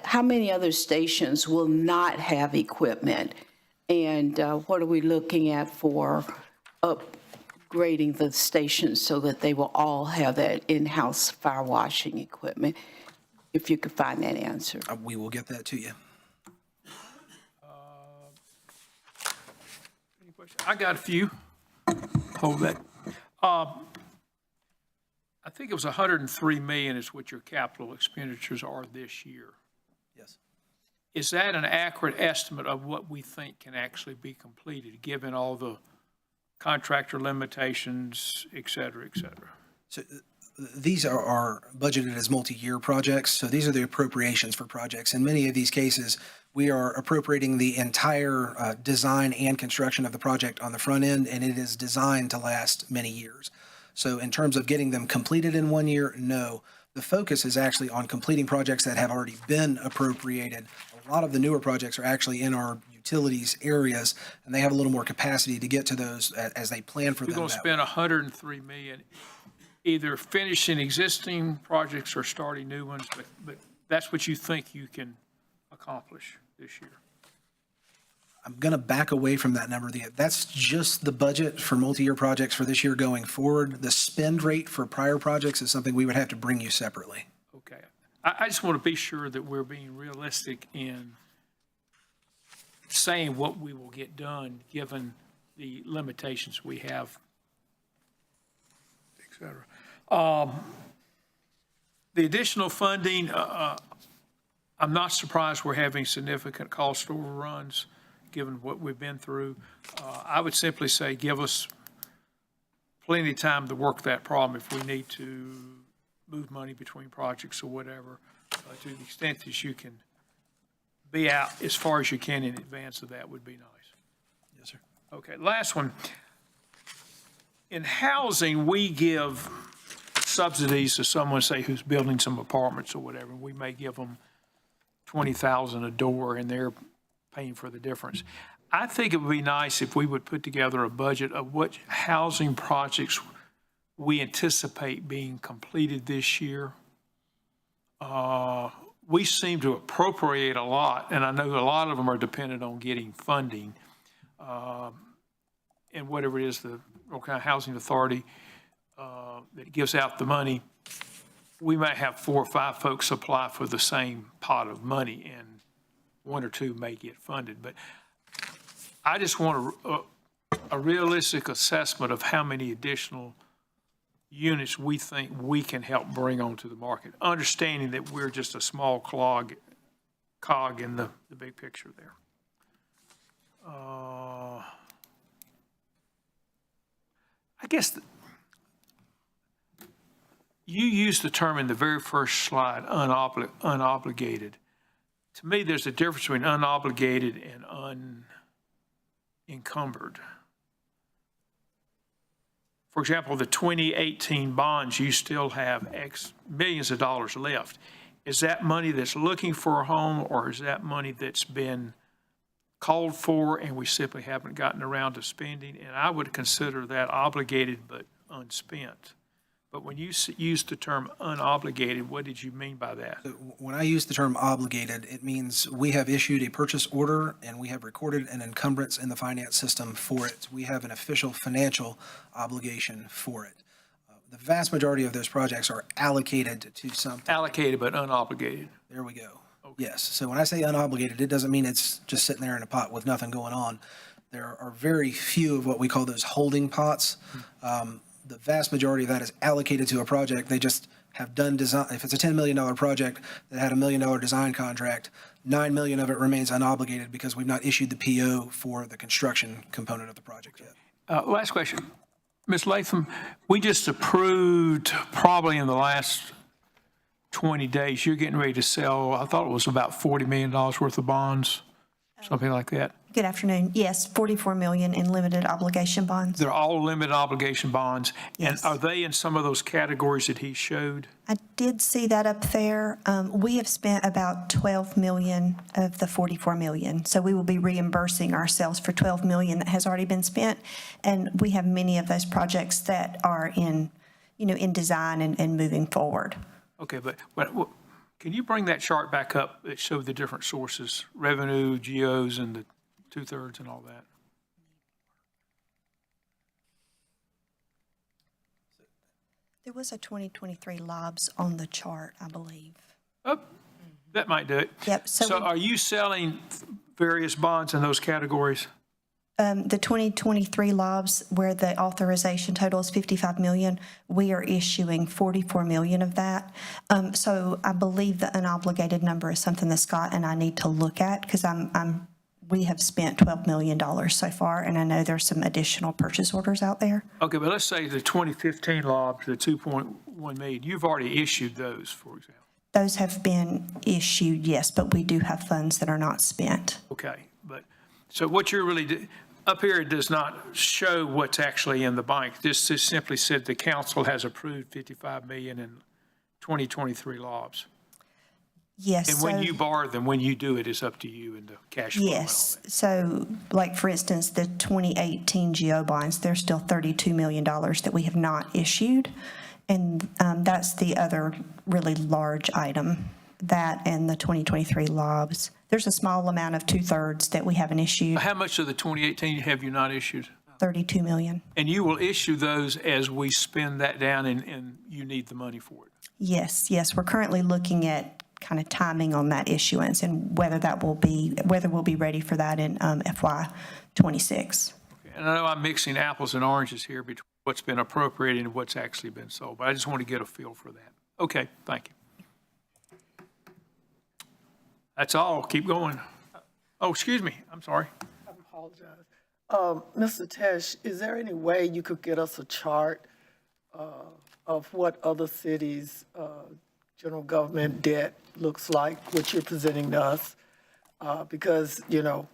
how many other stations will not have equipment? And what are we looking at for upgrading the stations so that they will all have that in-house fire washing equipment? If you could find that answer. We will get that to you. Any questions? I got a few. Hold that. I think it was 103 million is what your capital expenditures are this year. Yes. Is that an accurate estimate of what we think can actually be completed, given all the contractor limitations, et cetera, et cetera? So these are budgeted as multi-year projects, so these are the appropriations for projects. In many of these cases, we are appropriating the entire design and construction of the project on the front end, and it is designed to last many years. So in terms of getting them completed in 1 year, no. The focus is actually on completing projects that have already been appropriated. A lot of the newer projects are actually in our utilities areas, and they have a little more capacity to get to those as they plan for them. You're going to spend $103 million either finishing existing projects or starting new ones, but that's what you think you can accomplish this year. I'm going to back away from that number. That's just the budget for multi-year projects for this year going forward. The spend rate for prior projects is something we would have to bring you separately. Okay. I just want to be sure that we're being realistic in saying what we will get done, given the limitations we have, et cetera. The additional funding, I'm not surprised we're having significant cost overruns, given what we've been through. I would simply say give us plenty of time to work that problem if we need to move money between projects or whatever, to the extent that you can be out as far as you can in advance of that would be nice. Yes, sir. Okay, last one. In housing, we give subsidies to someone, say, who's building some apartments or whatever. We may give them $20,000 a door, and they're paying for the difference. I think it would be nice if we would put together a budget of what housing projects we anticipate being completed this year. We seem to appropriate a lot, and I know a lot of them are dependent on getting funding. And whatever it is, the North Carolina Housing Authority that gives out the money, we might have 4 or 5 folks apply for the same pot of money, and 1 or 2 may get funded. But I just want a realistic assessment of how many additional units we think we can help bring onto the market, understanding that we're just a small cog in the big picture there. I guess you used the term in the very first slide, unobligated. To me, there's a difference between unobligated and unencumbered. For example, the 2018 bonds, you still have millions of dollars left. Is that money that's looking for a home, or is that money that's been called for and we simply haven't gotten around to spending? And I would consider that obligated but unspent. But when you used the term unobligated, what did you mean by that? When I use the term obligated, it means we have issued a purchase order and we have recorded an encumbrance in the finance system for it. We have an official financial obligation for it. The vast majority of those projects are allocated to something. Allocated but unobligated. There we go. Okay. Yes. So when I say unobligated, it doesn't mean it's just sitting there in a pot with nothing going on. There are very few of what we call those holding pots. The vast majority of that is allocated to a project. They just have done design. If it's a $10 million project that had $1 million design contract, $9 million of it remains unobligated because we've not issued the PO for the construction component of the project yet. Last question. Ms. Latham, we just approved probably in the last 20 days, you're getting ready to sell, I thought it was about $40 million worth of bonds, something like that. Good afternoon. Yes, $44 million in limited obligation bonds. They're all limited obligation bonds. Yes. And are they in some of those categories that he showed? I did see that up there. We have spent about $12 million of the $44 million. So we will be reimbursing ourselves for $12 million that has already been spent. And we have many of those projects that are in design and moving forward. Okay, but can you bring that chart back up that showed the different sources, revenue, GOs, and the 2/3 and all that? There was a 2023 LOBS on the chart, I believe. Oh, that might do it. Yep. So are you selling various bonds in those categories? The 2023 LOBS, where the authorization total is $55 million, we are issuing $44 million of that. So I believe the unobligated number is something that Scott and I need to look at, because we have spent $12 million so far, and I know there's some additional purchase orders out there. Okay, but let's say the 2015 LOBs, the 2.1 1 million. You've already issued those, for example. Those have been issued, yes, but we do have funds that are not spent. Okay, but, so what you're really, up here, it does not show what's actually in the bank. This just simply said the council has approved 55 million in 2023 lobs. Yes. And when so- you borrow them, when you do it, it's up to you and the cash flow and all Yes. that. So like, for instance, the 2018 GO bonds, there's still $32 million that we have not issued. And that's the other really large item, that and the 2023 lobs. There's a small amount of 2/3 that we haven't issued, How much of the 2018 have you not issued? 32 million. And you will issue those as we spend that down and you need the money for it. Yes, yes, we're currently looking at kind of timing on that issuance and whether we'll be ready for that in FY '26. And I know I'm mixing apples and oranges here between what's been appropriated and what's actually been sold, but I just want to get a feel for that. Okay, thank you. That's all. Keep going. Oh, excuse me. I'm sorry. I apologize. Mr. Tesh, is there any way you could get us a chart of what other cities' general government debt looks like, what you're presenting to us? Because, you know,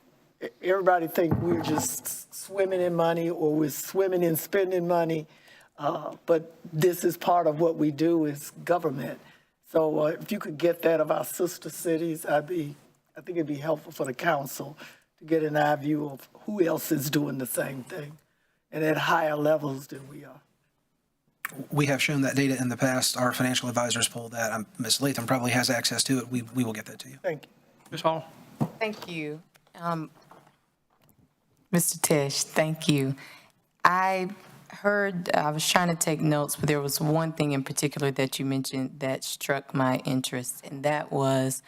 everybody think we're just swimming in money or we're swimming in spending money, but this is part of what we do is government. So if you could get that of our sister cities, I think it'd be helpful for the council to get an eye view of who else is doing the same thing and at higher levels than we are. We have shown that data in the past. Our financial advisors pulled that. Ms. Latham probably has access to it. We will get that to you. Thank you. Ms. Hall? Thank you. Mr. Tisch, thank you. I was trying to take notes, but there was one thing in particular that you mentioned that struck my interest, and that was,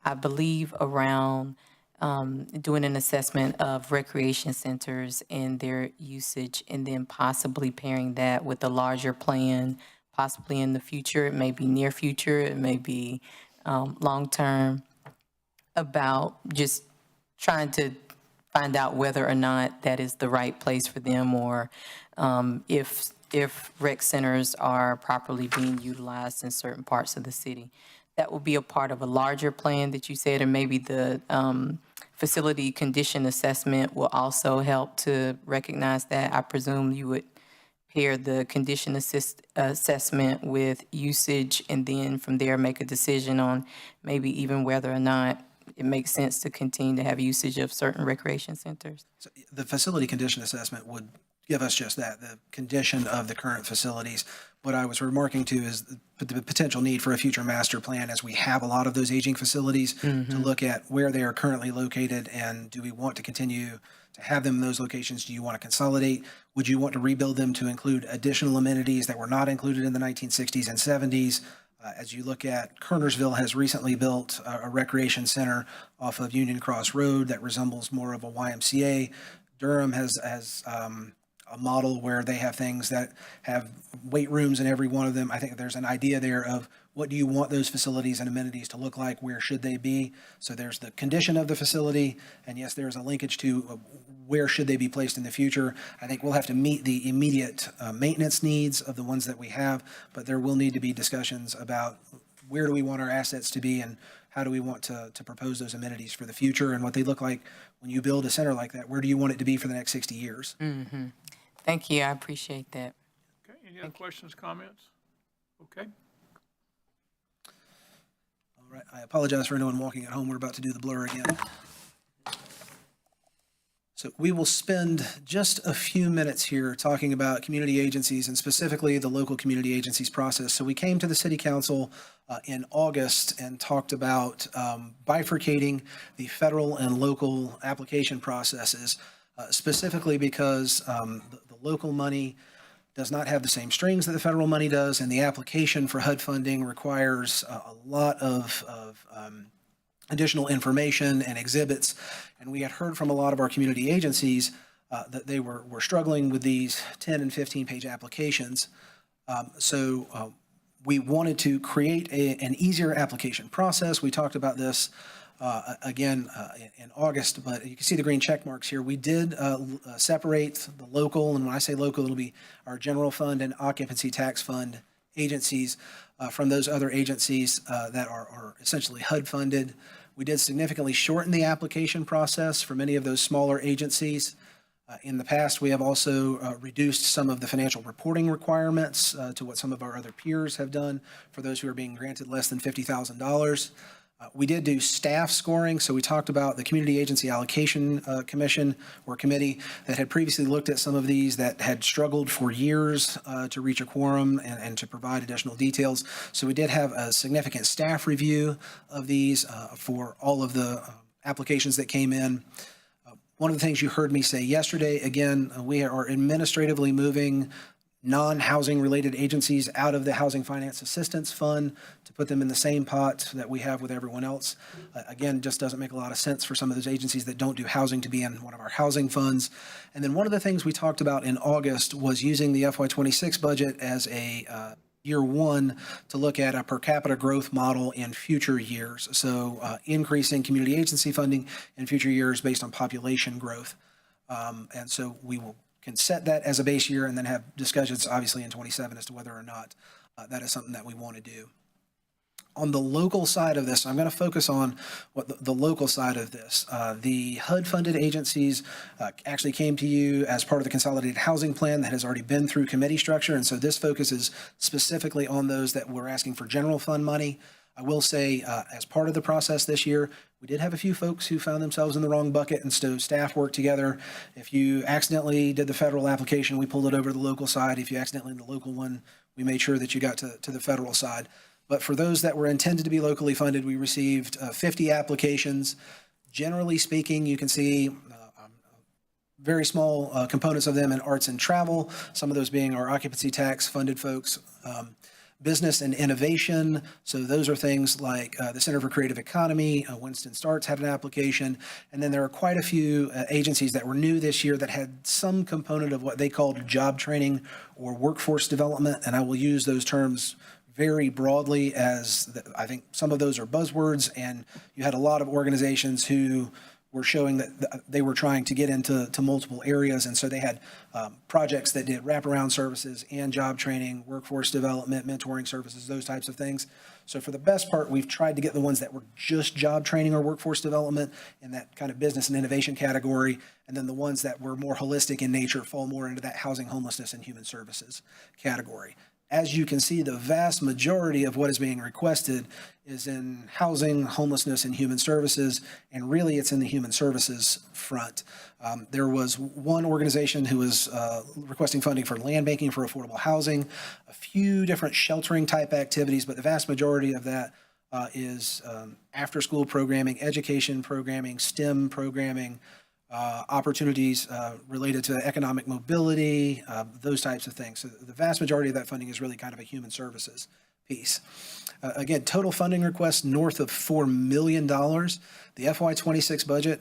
I believe, around doing an assessment of recreation centers and their usage, and then possibly pairing that with a larger plan, possibly in the future. It may be near future, it may be long-term, about just trying to find out whether or not that is the right place for them, or if rec centers are properly being utilized in certain parts of the city. That will be a part of a larger plan that you said, or maybe the facility condition assessment will also help to recognize that. I presume you would pair the condition assessment with usage, and then from there make a decision on maybe even whether or not it makes sense to continue to have usage of certain recreation centers. So the facility condition assessment would give us just that, the condition of the current facilities. What I was remarking to is the potential need for a future master plan, as we have a lot of those aging facilities, to look at where they are currently located, and do we want to continue to have them in those locations? Do you want to consolidate? Would you want to rebuild them to include additional amenities that were not included in the 1960s and 70s? As you look at, Kernersville has recently built a recreation center off of Union Cross Road that resembles more of a YMCA. Durham has a model where they have things that have weight rooms in every one of them. I think there's an idea there of what do you want those facilities and amenities to look like? Where should they be? So there's the condition of the facility, and yes, there's a linkage to where should they be placed in the future. I think we'll have to meet the immediate maintenance needs of the ones that we have, but there will need to be discussions about where do we want our assets to be, and how do we want to propose those amenities for the future, and what they look like when you build a center like that. Where do you want it to be for the next 60 years? Mm-hmm. Thank you. I appreciate that. Okay, any other questions, comments? Okay. All right, I apologize for anyone walking at home. We're about to do the blur again. So we will spend just a few minutes here talking about community agencies, and specifically the local community agencies process. So we came to the City Council in August and talked about bifurcating the federal and local application processes, specifically because the local money does not have the same strings that the federal money does, and the application for HUD funding requires a lot of additional information and exhibits. And we had heard from a lot of our community agencies that they were struggling with these 10 and 15-page applications. So we wanted to create an easier application process. We talked about this again in August, but you can see the green check marks here. We did separate the local, and when I say local, it'll be our general fund and occupancy tax fund agencies from those other agencies that are essentially HUD funded. We did significantly shorten the application process for many of those smaller agencies. In the past, we have also reduced some of the financial reporting requirements to what some of our other peers have done for those who are being granted less than $50,000. We did do staff scoring, so we talked about the Community Agency Allocation Commission or committee that had previously looked at some of these that had struggled for years to reach a quorum and to provide additional details. So we did have a significant staff review of these for all of the applications that came in. One of the things you heard me say yesterday, again, we are administratively moving non-housing related agencies out of the Housing Finance Assistance Fund to put them in the same pot that we have with everyone else. Again, just doesn't make a lot of sense for some of those agencies that don't do housing to be in one of our housing funds. And then one of the things we talked about in August was using the FY26 budget as a year one to look at a per capita growth model in future years. So increasing community agency funding in future years based on population growth. And so we can set that as a base year and then have discussions obviously in 27 as to whether or not that is something that we want to do. On the local side of this, I'm going to focus on what the local side of this. The HUD-funded agencies actually came to you as part of the Consolidated Housing Plan that has already been through committee structure, and so this focuses specifically on those that were asking for general fund money. I will say, as part of the process this year, we did have a few folks who found themselves in the wrong bucket, and so staff worked together. If you accidentally did the federal application, we pulled it over to the local side. If you accidentally did the local one, we made sure that you got to the federal side. But for those that were intended to be locally funded, we received 50 applications. Generally speaking, you can see very small components of them in arts and travel, some of those being our occupancy tax funded folks. Business and innovation, so those are things like the Center for Creative Economy, Winston Starts had an application, and then there are quite a few agencies that were new this year that had some component of what they called job training or workforce development, and I will use those terms very broadly as I think some of those are buzzwords, and you had a lot of organizations who were showing that they were trying to get into multiple areas. And so they had projects that did wraparound services and job training, workforce development, mentoring services, those types of things. So for the best part, we've tried to get the ones that were just job training or workforce development in that kind of business and innovation category. And then the ones that were more holistic in nature fall more into that housing, homelessness, and human services category. As you can see, the vast majority of what is being requested is in housing, homelessness, and human services, and really it's in the human services front. There was one organization who was requesting funding for land banking for affordable housing, a few different sheltering type activities, but the vast majority of that is after-school programming, education programming, STEM programming, opportunities related to economic mobility, those types of things. So the vast majority of that funding is really kind of a human services piece. Again, total funding requests north of $4 million. The FY26 budget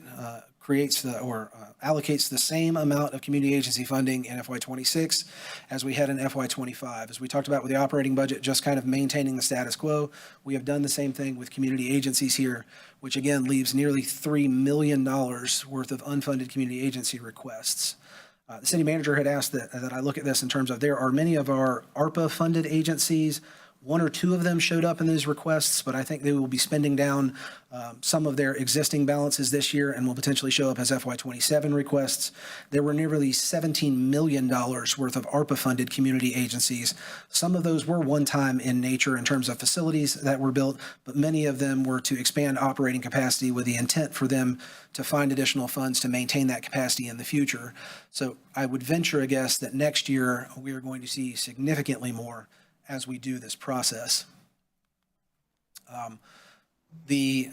creates allocates the same amount of community agency funding in FY26 as we had in FY25. As we talked about with the operating budget, just kind of maintaining the status quo, we have done the same thing with community agencies here, which again leaves nearly $3 million worth of unfunded community agency requests. The city manager had asked that I look at this in terms of there are many of our ARPA-funded agencies. One or two of them showed up in these requests, but I think they will be spending down some of their existing balances this year and will potentially show up as FY27 requests. There were nearly $17 million worth of ARPA-funded community agencies. Some of those were one-time in nature in terms of facilities that were built, but many of them were to expand operating capacity with the intent for them to find additional funds to maintain that capacity in the future. So I would venture a guess that next year we are going to see significantly more as we do this process. The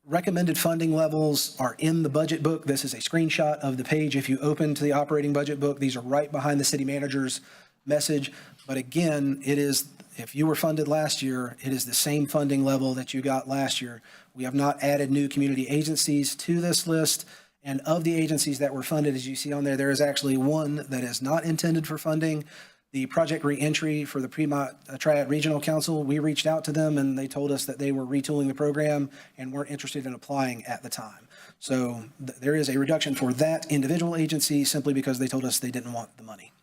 recommended funding levels are in the budget book. This is a screenshot of the page. If you open to the operating budget book, these are right behind the city manager's message. But again, it is, if you were funded last year, it is the same funding level that you got last year. We have not added new community agencies to this list. And of the agencies that were funded, as you see on there, there is actually one that is not intended for funding. The project reentry for the Fremont Triad Regional Council, we reached out to them and they told us that they were retooling the program and weren't interested in applying at the time. So there is a reduction for that individual agency simply because they told us they didn't want the money.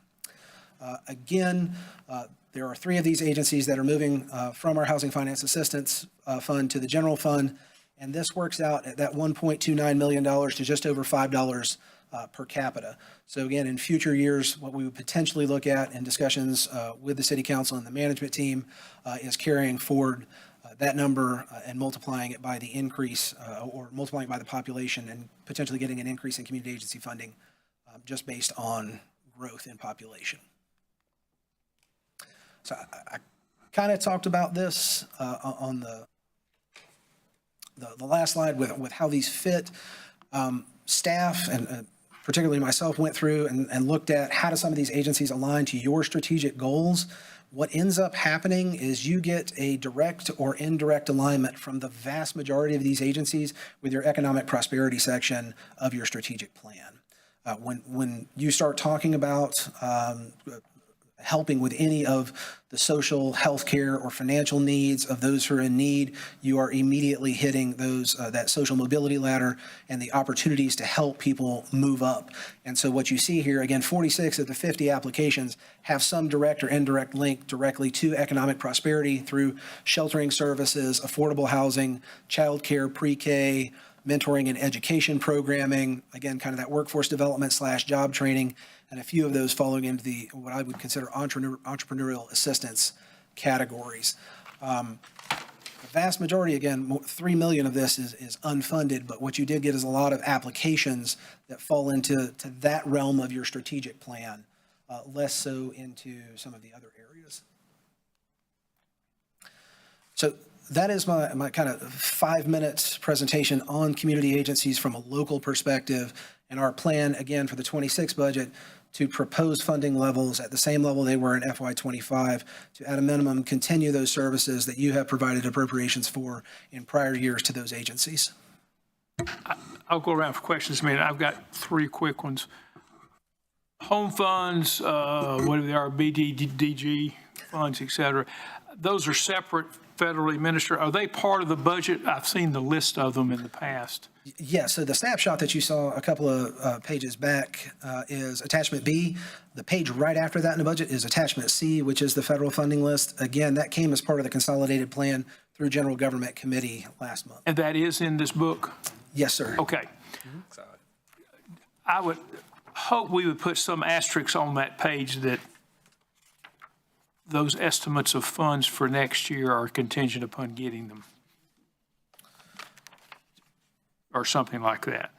Again, There are 3 of these agencies that are moving from our Housing Finance Assistance Fund to the general fund, and this works out at that $1.29 million to just over $5 per capita. So again, in future years, what we would potentially look at in discussions with the city council and the management team is carrying forward that number and multiplying it by the increase or multiplying it by the population and potentially getting an increase in community agency funding just based on growth in population. So I kind of talked about this on the last slide with how these fit. Staff and particularly myself went through and looked at how do some of these agencies align to your strategic goals. What ends up happening is you get a direct or indirect alignment from the vast majority of these agencies with your economic prosperity section of your strategic plan. When you start talking about helping with any of the social, healthcare, or financial needs of those who are in need, you are immediately hitting those that social mobility ladder and the opportunities to help people move up. And so what you see here, again, 46 of the 50 applications have some direct or indirect link directly to economic prosperity through sheltering services, affordable housing, childcare, pre-K, mentoring and education programming, again, kind of that workforce development / job training, and a few of those falling into the what I would consider entrepreneurial assistance categories. The vast majority, again, 3 million of this is unfunded, but what you did get is a lot of applications that fall into that realm of your strategic plan, less so into some of the other areas. So that is my kind of 5-minute presentation on community agencies from a local perspective, and our plan, again, for the 26 budget to propose funding levels at the same level they were in FY25 to, at a minimum, continue those services that you have provided appropriations for in prior years to those agencies. I'll go around for questions. I've got 3 quick ones. Home funds, whatever they are, BDDG funds, et cetera, those are separate, federally administered. Are they part of the budget? I've seen the list of them in the past. Yes, so the snapshot that you saw a couple of pages back is attachment B. The page right after that in the budget is attachment C, which is the federal funding list. Again, that came as part of the consolidated plan through General Government Committee last month. And that is in this book? Yes, sir. Okay. I would hope we would put some asterisks on that page that those estimates of funds for next year are contingent upon getting them, or something like that.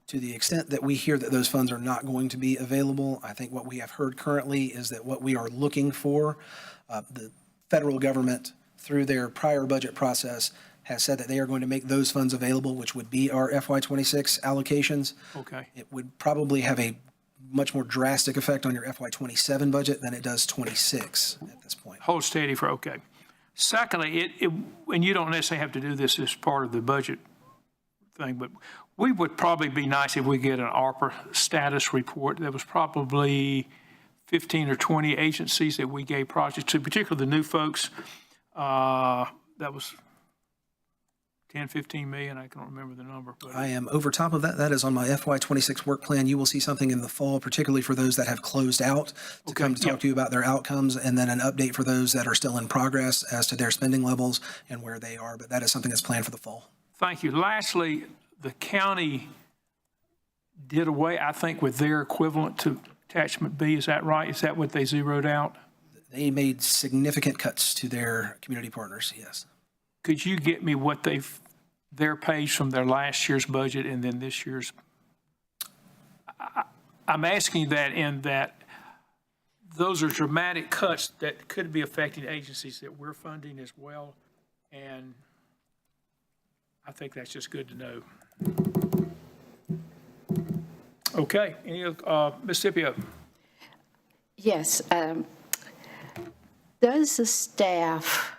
To the extent that we hear that those funds are not going to be available, I think what we have heard currently is that what we are looking for, the federal government, through their prior budget process, has said that they are going to make those funds available, which would be our FY26 allocations. Okay. It would probably have a much more drastic effect on your FY27 budget than it does 26 at this point. Hold steady for, okay. Secondly, and you don't necessarily have to do this as part of the budget thing, but we would probably be nice if we get an ARPA status report. There was probably 15 or 20 agencies that we gave projects to, particularly the new folks. That was 10, 15 million, I can't remember the number. But I am over top of that. That is on my FY26 work plan. You will see something in the fall, particularly for those that have closed out, to come to talk to you about their outcomes, and then an update for those that are still in progress as to their spending levels and where they are. But that is something that's planned for the fall. Thank you. Lastly, the county did away, I think, with their equivalent to attachment B. Is that right? Is that what they zeroed out? They made significant cuts to their community partners, yes. Could you get me what their page from their last year's budget and then this year's? I'm asking that in that those are dramatic cuts that could be affecting agencies that we're funding as well. And I think that's just good to know. Okay, any Ms. Scipio? Yes. Does the staff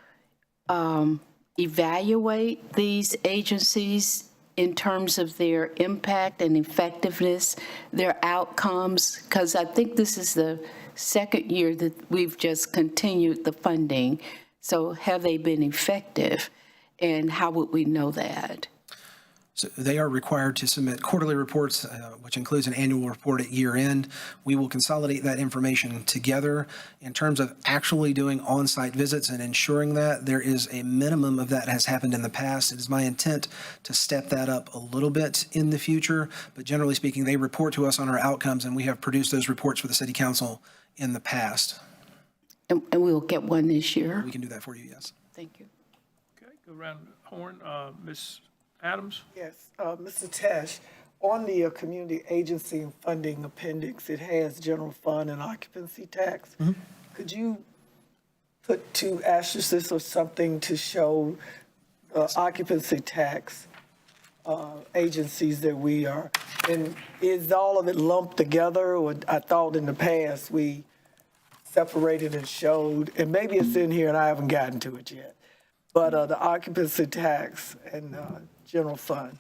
evaluate these agencies in terms of their impact and effectiveness, their outcomes? Because I think this is the second year that we've just continued the funding. So have they been effective, and how would we know that? So they are required to submit quarterly reports, which includes an annual report at year end. We will consolidate that information together. In terms of actually doing on-site visits and ensuring that there is a minimum of that has happened in the past, it is my intent to step that up a little bit in the future. But generally speaking, they report to us on our outcomes, and we have produced those reports for the city council in the past. And we'll get one this year? We can do that for you, yes. Thank you. Okay, go around the horn. Ms. Adams? Yes, Mr. Tesh, on the community agency and funding appendix, it has general fund and occupancy tax. Could you put 2 asterisks or something to show occupancy tax agencies that we are? And is all of it lumped together? Or I thought in the past we separated and showed, and maybe it's in here and I haven't gotten to it yet, but the occupancy tax and general fund.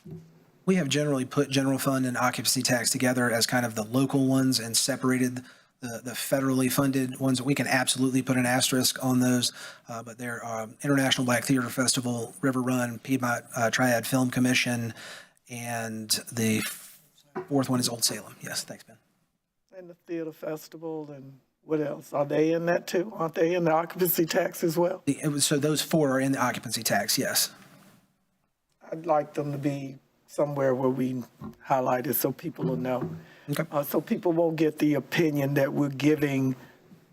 We have generally put general fund and occupancy tax together as kind of the local ones and separated the federally funded ones. We can absolutely put an asterisk on those, but they're International Black Theater Festival, River Run, Piedmont Triad Film Commission, and the 4th one is Old Salem. Yes, thanks, Ben. And the theater festival and what else? Are they in that too? Aren't they in the occupancy tax as well? So those 4 are in the occupancy tax, yes. I'd like them to be somewhere where we highlight it so people will know. Okay. So people won't get the opinion that we're giving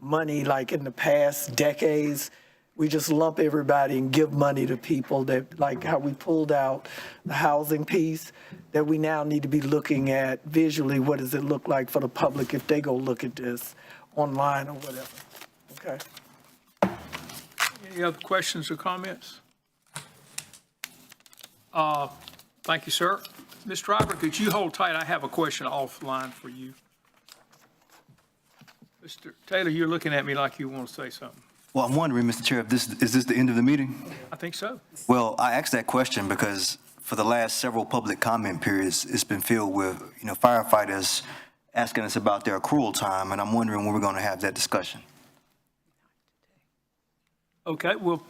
money like in the past decades. We just lump everybody and give money to people that, like how we pulled out the housing piece, that we now need to be looking at visually, what does it look like for the public if they go look at this online or whatever. Okay. Any other questions or comments? Thank you, sir. Ms. Driver, could you hold tight? I have a question offline for you. Mr. Taylor, you're looking at me like you want to say something. Well, I'm wondering, Mr. Chair, if is this the end of the meeting? I think so. Well, I asked that question because for the last several public comment periods, it's been filled with, firefighters asking us about their accrual time, and I'm wondering when we're going to have that discussion. Okay, well,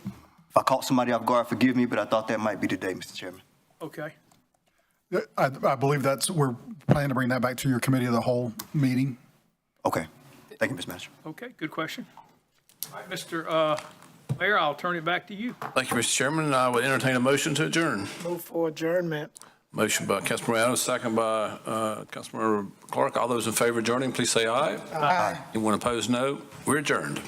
If I caught somebody off guard, forgive me, but I thought that might be today, Mr. Chairman. okay. I believe we're planning to bring that back to your committee of the whole meeting. Okay. Thank you, Mr. Manager. Okay, good question. All right, Mr. Mayor, I'll turn it back to you. Thank you, Mr. Chairman. I would entertain a motion to adjourn. Move for adjournment. Motion by Councilmember Adams, second by Councilmember Clark. All those in favor of adjourning, please say aye. Aye. Anyone opposed, no. We're adjourned.